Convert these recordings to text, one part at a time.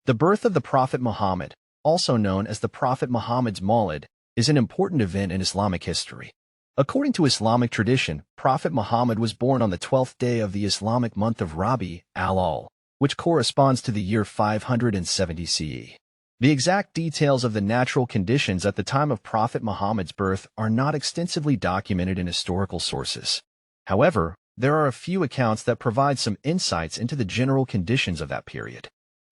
The birth of the Prophet Muhammad, also known as the Prophet Muhammad's Mawlid, is an important event in Islamic history. According to Islamic tradition, Prophet Muhammad was born on the 12th day of the Islamic month of Rabi, al-Awwal, which corresponds to the year 570 CE. The exact details of the natural conditions at the time of Prophet Muhammad's birth are not extensively documented in historical sources. However, there are a few accounts that provide some insights into the general conditions of that period.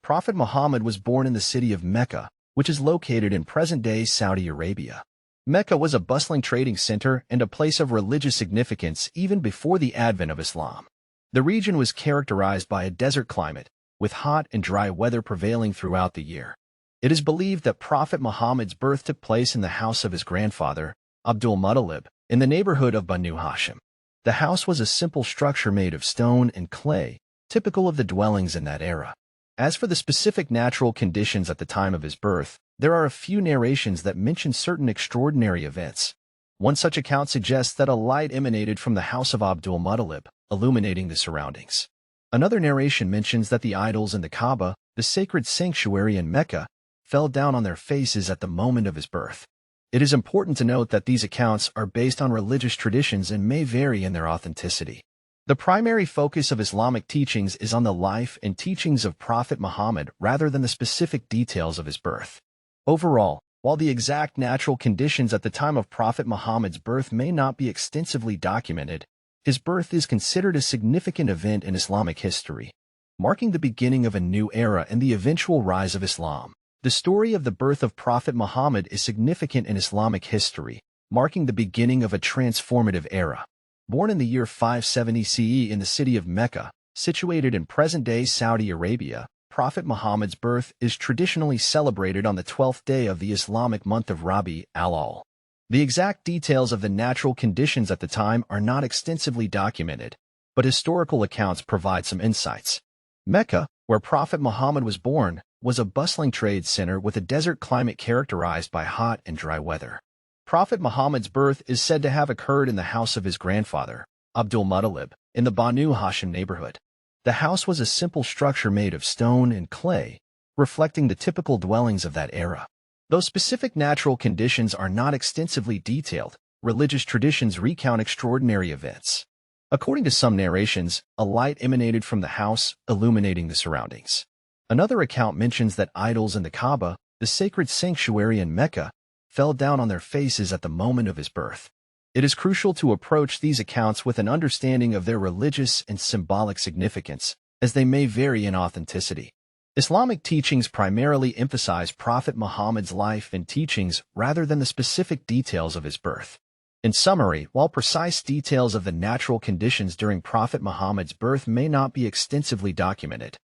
Prophet Muhammad was born in the city of Mecca, which is located in present-day Saudi Arabia. Mecca was a bustling trading center and a place of religious significance even before the advent of Islam. The region was characterized by a desert climate, with hot and dry weather prevailing throughout the year. It is believed that Prophet Muhammad's birth took place in the house of his grandfather, Abdul-Muttalib, in the neighborhood of Banu Hashim. The house was a simple structure made of stone and clay, typical of the dwellings in that era. As for the specific natural conditions at the time of his birth, there are a few narrations that mention certain extraordinary events. One such account suggests that a light emanated from the house of Abdul-Muttalib, illuminating the surroundings. Another narration mentions that the idols in the Kaaba, the sacred sanctuary in Mecca, fell down on their faces at the moment of his birth. It is important to note that these accounts are based on religious traditions and may vary in their authenticity. The primary focus of Islamic teachings is on the life and teachings of Prophet Muhammad rather than the specific details of his birth. Overall, while the exact natural conditions at the time of Prophet Muhammad's birth may not be extensively documented, his birth is considered a significant event in Islamic history, marking the beginning of a new era and the eventual rise of Islam. The story of the birth of Prophet Muhammad is significant in Islamic history, marking the beginning of a transformative era. Born in the year 570 CE in the city of Mecca, situated in present-day Saudi Arabia, Prophet Muhammad's birth is traditionally celebrated on the 12th day of the Islamic month of Rabi, al-Awwal. The exact details of the natural conditions at the time are not extensively documented, but historical accounts provide some insights. Mecca, where Prophet Muhammad was born, was a bustling trade center with a desert climate characterized by hot and dry weather. Prophet Muhammad's birth is said to have occurred in the house of his grandfather, Abdul-Muttalib, in the Banu Hashim neighborhood. The house was a simple structure made of stone and clay, reflecting the typical dwellings of that era. Though specific natural conditions are not extensively detailed, religious traditions recount extraordinary events. According to some narrations, a light emanated from the house, illuminating the surroundings. Another account mentions that idols in the Kaaba, the sacred sanctuary in Mecca, fell down on their faces at the moment of his birth. It is crucial to approach these accounts with an understanding of their religious and symbolic significance, as they may vary in authenticity. Islamic teachings primarily emphasize Prophet Muhammad's life and teachings rather than the specific details of his birth. In summary, while precise details of the natural conditions during Prophet Muhammad's birth may not be extensively documented,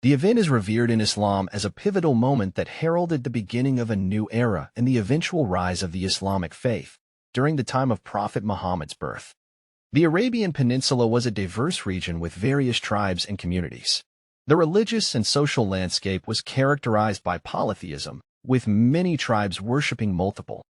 the event is revered in Islam as a pivotal moment that heralded the beginning of a new era and the eventual rise of the Islamic faith during the time of Prophet Muhammad's birth. The Arabian Peninsula was a diverse region with various tribes and communities. The religious and social landscape was characterized by polytheism, with many tribes worshipping multiple